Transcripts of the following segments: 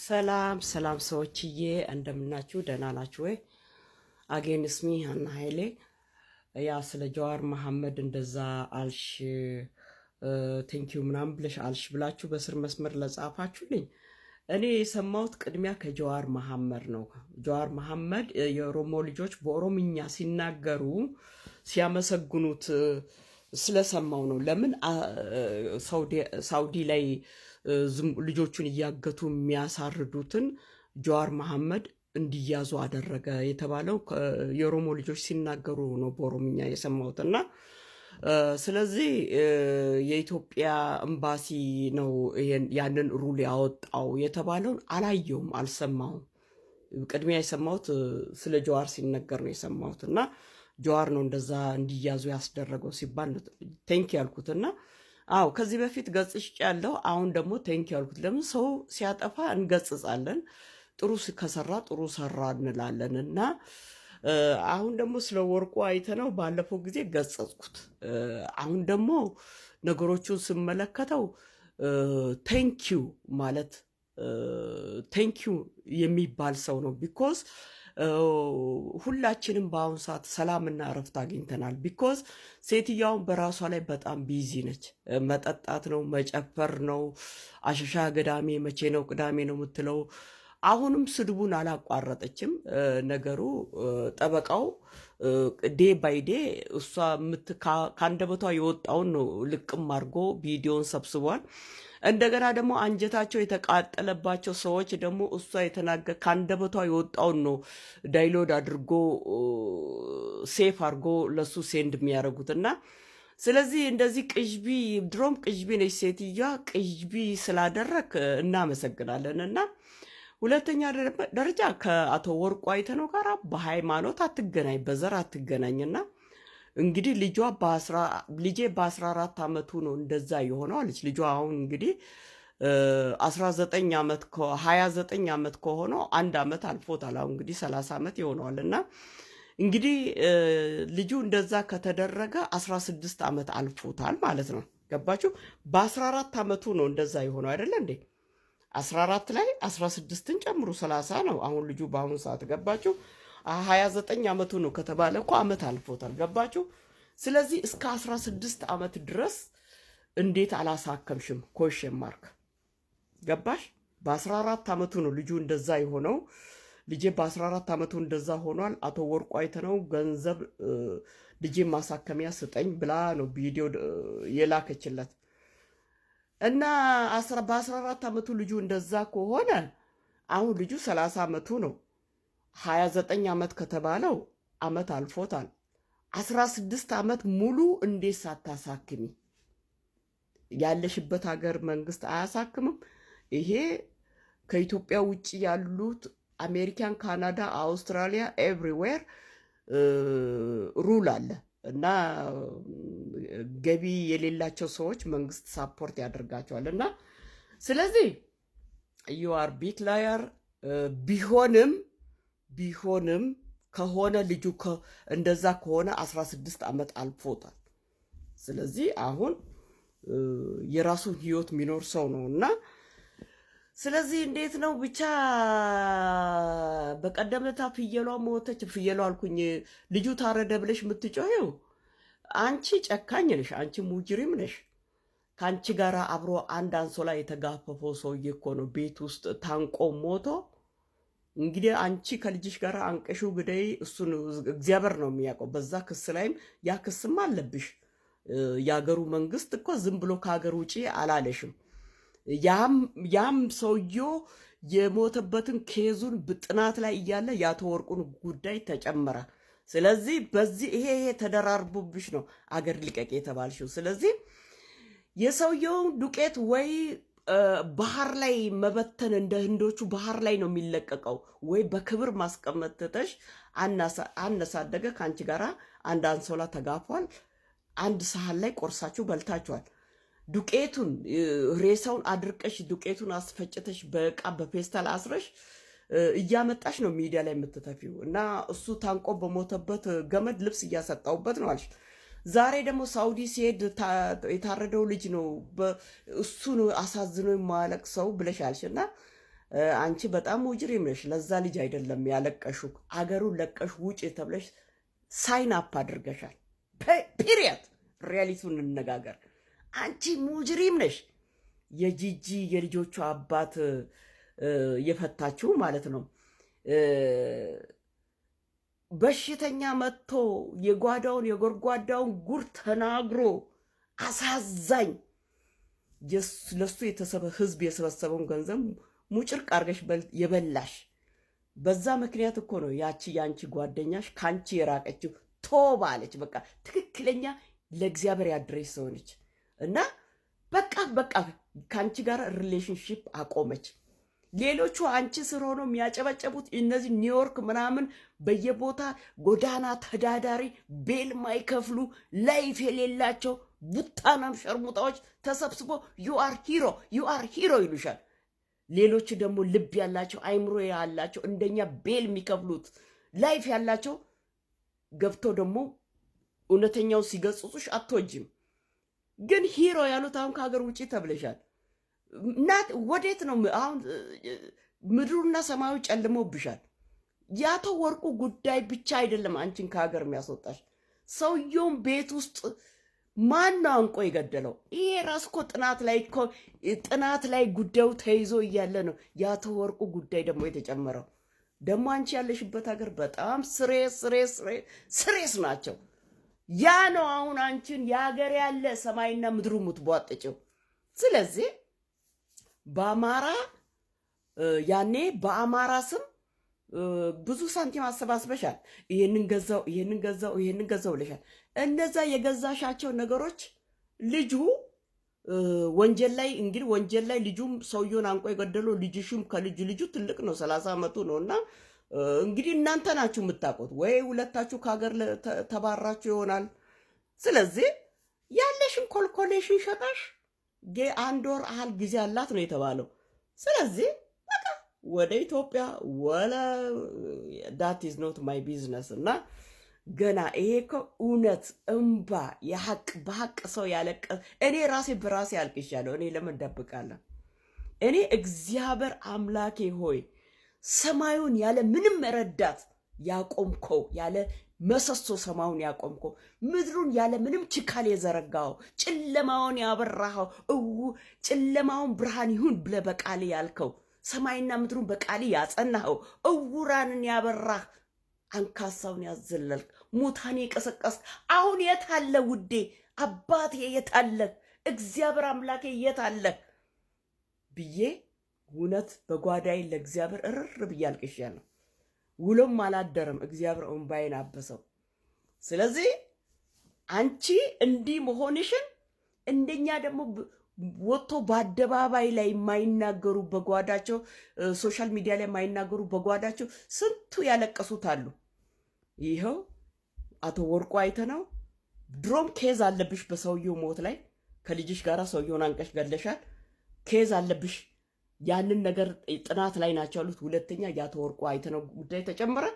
ሰላም ሰላም ሰዎችዬ እንደምናችሁ ደህና ናችሁ ወይ? አጌን ስሚ ሀና ኃይሌ። ያ ስለ ጀዋር መሐመድ እንደዛ አልሽ ቴንኪዩ ምናምን ብለሽ አልሽ ብላችሁ በስር መስመር ለጻፋችሁልኝ እኔ የሰማሁት ቅድሚያ ከጀዋር መሐመድ ነው። ጀዋር መሐመድ የኦሮሞ ልጆች በኦሮምኛ ሲናገሩ ሲያመሰግኑት ስለሰማው ነው። ለምን ሳውዲ ላይ ልጆቹን እያገቱ የሚያሳርዱትን ጀዋር መሐመድ እንዲያዙ አደረገ የተባለው የኦሮሞ ልጆች ሲናገሩ ነው በኦሮምኛ የሰማሁት። እና ስለዚህ የኢትዮጵያ ኤምባሲ ነው ያንን ሩል ያወጣው የተባለውን አላየውም፣ አልሰማሁም። ቅድሚያ የሰማሁት ስለ ጀዋር ሲነገር ነው የሰማሁት። እና ጀዋር ነው እንደዛ እንዲያዙ ያስደረገው ሲባል ቴንክ ያልኩት። እና አዎ ከዚህ በፊት ገጽሽ ያለው አሁን ደግሞ ቴንክ ያልኩት። ለምን ሰው ሲያጠፋ እንገጽጻለን፣ ጥሩ ከሰራ ጥሩ ሰራ እንላለን። እና አሁን ደግሞ ስለ ወርቁ አይተነው ባለፈው ጊዜ ገጸጽኩት። አሁን ደግሞ ነገሮቹን ስመለከተው ቴንኪዩ ማለት ቴንኪዩ የሚባል ሰው ነው። ቢኮዝ ሁላችንም በአሁኑ ሰዓት ሰላምና እረፍት አግኝተናል። ቢኮዝ ሴትያውን በራሷ ላይ በጣም ቢዚ ነች። መጠጣት ነው፣ መጨፈር ነው፣ አሸሻ ገዳሜ መቼ ነው ቅዳሜ ነው የምትለው። አሁንም ስድቡን አላቋረጠችም። ነገሩ ጠበቃው ዴ ባይ ዴ እሷ ከአንደበቷ የወጣውን ነው ልቅም አድርጎ ቪዲዮን ሰብስቧል። እንደገና ደግሞ አንጀታቸው የተቃጠለባቸው ሰዎች ደግሞ እሷ ከአንደበቷ የወጣውን ነው ዳይሎድ አድርጎ ሴፍ አድርጎ ለሱ ሴንድ የሚያደርጉት። እና ስለዚህ እንደዚህ ቅዥቢ፣ ድሮም ቅዥቢ ነች ሴትዮዋ። ቅዥቢ ስላደረግ እናመሰግናለን። እና ሁለተኛ ደረጃ ከአቶ ወርቁ አይተነው ጋር በሃይማኖት አትገናኝ፣ በዘር አትገናኝና እንግዲህ ልጄ በ14 ዓመቱ ነው እንደዛ የሆነው አለች። ልጇ አሁን እንግዲህ 29 ዓመት ከሆነው 1 ዓመት አልፎታል። አሁን እንግዲህ 30 ዓመት ይሆነዋል። እና እንግዲህ ልጁ እንደዛ ከተደረገ 16 ዓመት አልፎታል ማለት ነው። ገባችሁ? በ14 ዓመቱ ነው እንደዛ የሆነው አይደለ እንዴ? 14 ላይ 16ን ጨምሩ 30 ነው አሁን ልጁ በአሁኑ ሰዓት። ገባችሁ? 29 ዓመቱ ነው ከተባለ እኮ ዓመት አልፎታል። ገባችሁ? ስለዚህ እስከ 16 ዓመት ድረስ እንዴት አላሳከምሽም? ኮሽን ማርክ። ገባሽ? በ14 ዓመቱ ነው ልጁ እንደዛ የሆነው። ልጄ በ14 ዓመቱ እንደዛ ሆኗል። አቶ ወርቁ አይተነው ገንዘብ ልጄ ማሳከሚያ ስጠኝ ብላ ነው ቪዲዮ የላከችለት። እና በ14 ዓመቱ ልጁ እንደዛ ከሆነ አሁን ልጁ 30 ዓመቱ ነው። 29 ዓመት ከተባለው ዓመት አልፎታል። 16 ዓመት ሙሉ እንዴት ሳታሳክሚ? ያለሽበት ሀገር መንግስት አያሳክምም? ይሄ ከኢትዮጵያ ውጭ ያሉት አሜሪካን፣ ካናዳ፣ አውስትራሊያ ኤቭሪዌር ሩል አለ። እና ገቢ የሌላቸው ሰዎች መንግስት ሳፖርት ያደርጋቸዋል። እና ስለዚህ ዩ አር ቢግ ላየር ቢሆንም ከሆነ ልጁ እንደዛ ከሆነ 16 ዓመት አልፎታል። ስለዚህ አሁን የራሱን ህይወት የሚኖር ሰው ነው። እና ስለዚህ እንዴት ነው ብቻ በቀደምታ ፍየሏ ሞተች፣ ፍየሏ አልኩኝ፣ ልጁ ታረደ ብለሽ የምትጮኸው አንቺ ጨካኝ ነሽ፣ አንቺ ሙጅሪም ነሽ። ከአንቺ ጋር አብሮ አንድ አንሶላ የተጋፈፈው ሰውዬ እኮ ነው ቤት ውስጥ ታንቆ ሞቶ። እንግዲህ አንቺ ከልጅሽ ጋር አንቀሹ ግደይ፣ እሱን እግዚአብሔር ነው የሚያውቀው። በዛ ክስ ላይም ያ ክስም አለብሽ። የሀገሩ መንግስት እኮ ዝም ብሎ ከሀገር ውጭ አላለሽም። ያም ሰውዬው የሞተበትን ኬዙን ጥናት ላይ እያለ የአቶ ወርቁን ጉዳይ ተጨመረ። ስለዚህ በዚህ ይሄ ተደራርቦብሽ ነው አገር ልቀቅ የተባልሽው። ስለዚህ የሰውየውን ዱቄት ወይ ባህር ላይ መበተን፣ እንደ ህንዶቹ ባህር ላይ ነው የሚለቀቀው፣ ወይ በክብር ማስቀመጥ ትተሽ አነሳደገ ከአንቺ ጋር አንድ አንሶላ ተጋፏል። አንድ ሳህን ላይ ቆርሳችሁ በልታችኋል። ዱቄቱን ሬሳውን አድርቀሽ ዱቄቱን አስፈጭተሽ በእቃ በፔስታል አስረሽ እያመጣሽ ነው ሚዲያ ላይ የምትተፊው። እና እሱ ታንቆ በሞተበት ገመድ ልብስ እያሰጣውበት ነው አልሽ። ዛሬ ደግሞ ሳውዲ ሲሄድ የታረደው ልጅ ነው እሱን አሳዝኖ የማያለቅ ሰው ብለሽ አልሽ። እና አንቺ በጣም ሙጅሪም ነሽ። ለዛ ልጅ አይደለም ያለቀሹ አገሩን ለቀሽ ውጭ ተብለሽ ሳይን አፕ አድርገሻል። ፒሪየድ። ሪያሊቲውን እንነጋገር። አንቺ ሙጅሪም ነሽ። የጂጂ የልጆቹ አባት የፈታችሁ ማለት ነው። በሽተኛ መጥቶ የጓዳውን የጎርጓዳውን ጉር ተናግሮ አሳዛኝ ለሱ ህዝብ የሰበሰበውን ገንዘብ ሙጭርቅ አርገሽ የበላሽ በዛ ምክንያት እኮ ነው ያቺ ያንቺ ጓደኛሽ ካንቺ የራቀችው ቶባለች። በቃ ትክክለኛ ለእግዚአብሔር ያድረሽ ሰው ነች እና በቃ ካንቺ ጋር ሪሌሽንሺፕ አቆመች። ሌሎቹ አንቺ ስር ሆኖ የሚያጨበጨቡት እነዚህ ኒውዮርክ ምናምን በየቦታ ጎዳና ተዳዳሪ ቤል ማይከፍሉ ላይፍ የሌላቸው ቡታናም ሸርሙጣዎች ተሰብስቦ ዩ አር ሂሮ ይሉሻል። ሌሎች ደግሞ ልብ ያላቸው አይምሮ ያላቸው እንደኛ ቤል የሚከፍሉት ላይፍ ያላቸው ገብተው ደግሞ እውነተኛው ሲገጽጹሽ አትወጂም። ግን ሂሮ ያሉት አሁን ከሀገር ውጪ ተብለሻል። እናት ወዴት ነው አሁን? ምድሩና ሰማዩ ጨልሞብሻል። ያቶ ወርቁ ጉዳይ ብቻ አይደለም አንቺን ከሀገር የሚያስወጣሽ። ሰውየውን ቤት ውስጥ ማን ነው አንቆ የገደለው? ይሄ ራስ እኮ ጥናት ላይ ጉዳዩ ተይዞ እያለ ነው ያቶ ወርቁ ጉዳይ ደግሞ የተጨመረው። ደግሞ አንቺ ያለሽበት ሀገር በጣም ስሬስ ናቸው። ያ ነው አሁን አንቺን የሀገር ያለ ሰማይና ምድሩ ሙትቧጥጭው። ስለዚህ በአማራ ያኔ በአማራ ስም ብዙ ሳንቲም አሰባስበሻል። ይሄንን ገዛው ብለሻል። እነዛ የገዛሻቸው ነገሮች ልጁ ወንጀል ላይ ልጁም ሰውየውን አንቆ የገደለው ልጅሽም ልጁ ትልቅ ነው፣ 30 ዓመቱ ነው። እና እንግዲህ እናንተ ናችሁ የምታውቁት፣ ወይ ሁለታችሁ ከሀገር ተባራችሁ ይሆናል። ስለዚህ ያለሽን ኮልኮሌሽን ሸጣሽ 1 ወር ያህል ጊዜ አላት ነው የተባለው። ስለዚህ በቃ ወደ ኢትዮጵያ ወለ ዳት ኢዝ ኖት ማይ ቢዝነስ። እና ገና ይሄ እኮ እውነት እንባ በሀቅ ሰው ያለቀስ እኔ ራሴ በራሴ አልቅሻለሁ። እኔ ለምን ደብቃለሁ? እኔ እግዚአብሔር አምላኬ ሆይ ሰማዩን ያለ ምንም ረዳት ያቆምከው ያለ መሰሶ ሰማዩን ያቆምከው ምድሩን ያለ ምንም ችካል የዘረጋው ጨለማውን ያበራኸው ጨለማውን ብርሃን ይሁን ብለህ በቃል ያልከው ሰማይና ምድሩን በቃል ያጸናኸው እውራንን ያበራህ አንካሳውን ያዘለልክ ሙታን የቀሰቀስክ አሁን የት አለ ውዴ? አባቴ የት አለ? እግዚአብሔር አምላኬ የት አለ ብዬ እውነት በጓዳይ ለእግዚአብሔር እርር ብዬ አልቅሻለሁ። ውሎም አላደረም። እግዚአብሔር እንባዬን አበሰው። ስለዚህ አንቺ እንዲህ መሆንሽን እንደኛ ደግሞ ወጥቶ በአደባባይ ላይ የማይናገሩ በጓዳቸው ሶሻል ሚዲያ ላይ የማይናገሩ በጓዳቸው ስንቱ ያለቀሱት አሉ። ይኸው አቶ ወርቁ አይተነው ድሮም ኬዝ አለብሽ በሰውየው ሞት ላይ ከልጅሽ ጋር ሰውየውን አንቀሽ ገለሻል። ኬዝ አለብሽ። ያንን ነገር ጥናት ላይ ናቸው ያሉት። ሁለተኛ ያቶ ወርቁ አይተነው ጉዳይ ተጨመረ።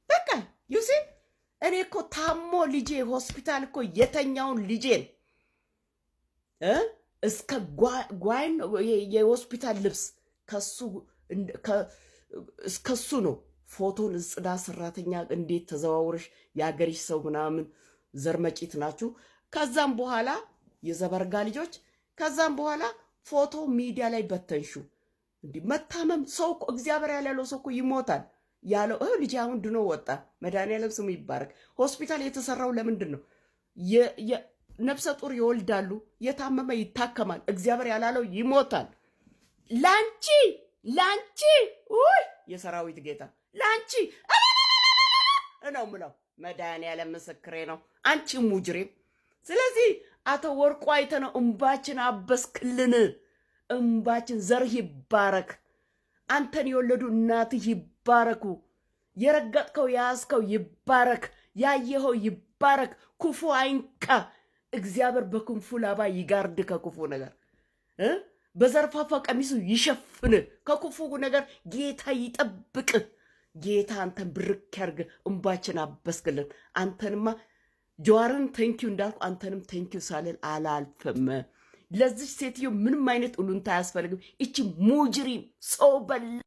በቃ ዩሲ እኔ እኮ ታሞ ልጄ ሆስፒታል እኮ የተኛውን ልጄን እስከ ጓይን የሆስፒታል ልብስ እስከሱ ነው ፎቶን ጽዳት ሰራተኛ እንዴት ተዘዋውረሽ የሀገሪሽ ሰው ምናምን ዘርመጪት ናችሁ። ከዛም በኋላ የዘበርጋ ልጆች ከዛም በኋላ ፎቶ ሚዲያ ላይ በተንሹ። እንዴ መታመም ሰው እኮ እግዚአብሔር ያለው ሰው እኮ ይሞታል ያለው ልጅ አሁን ድኖ ወጣ። መድኃኒዓለም ስሙ ይባረክ። ሆስፒታል የተሰራው ለምንድን ነው? ነፍሰ ጡር ይወልዳሉ፣ የታመመ ይታከማል፣ እግዚአብሔር ያላለው ይሞታል። ላንቺ የሰራዊት ጌታ ላንቺ ነው ምለው። መድኃኒዓለም ምስክሬ ነው። አንቺ ሙጅሪም። ስለዚህ አቶ ወርቁ አይተነው እንባችን አበስክልን። እንባችን ዘርህ ይባረክ። አንተን የወለዱ እናትህ ይባረኩ። የረገጥከው ያዝከው ይባረክ። ያየኸው ይባረክ። ክፉ አይንካ። እግዚአብሔር በክንፉ ላባ ይጋርድ ከክፉ ነገር። በዘርፋፋ ቀሚሱ ይሸፍን ከክፉ ነገር። ጌታ ይጠብቅ። ጌታ አንተን ብርክ ያርግ። እንባችን አበስክልን። አንተንማ ጀዋርን ቴንኪዩ እንዳልኩ አንተንም ቴንኪዩ ሳልል አላልፍም። ለዚህ ሴትዮ ምንም አይነት ኡሉንታ አያስፈልግም። እቺ ሙጅሪም ሰው በላ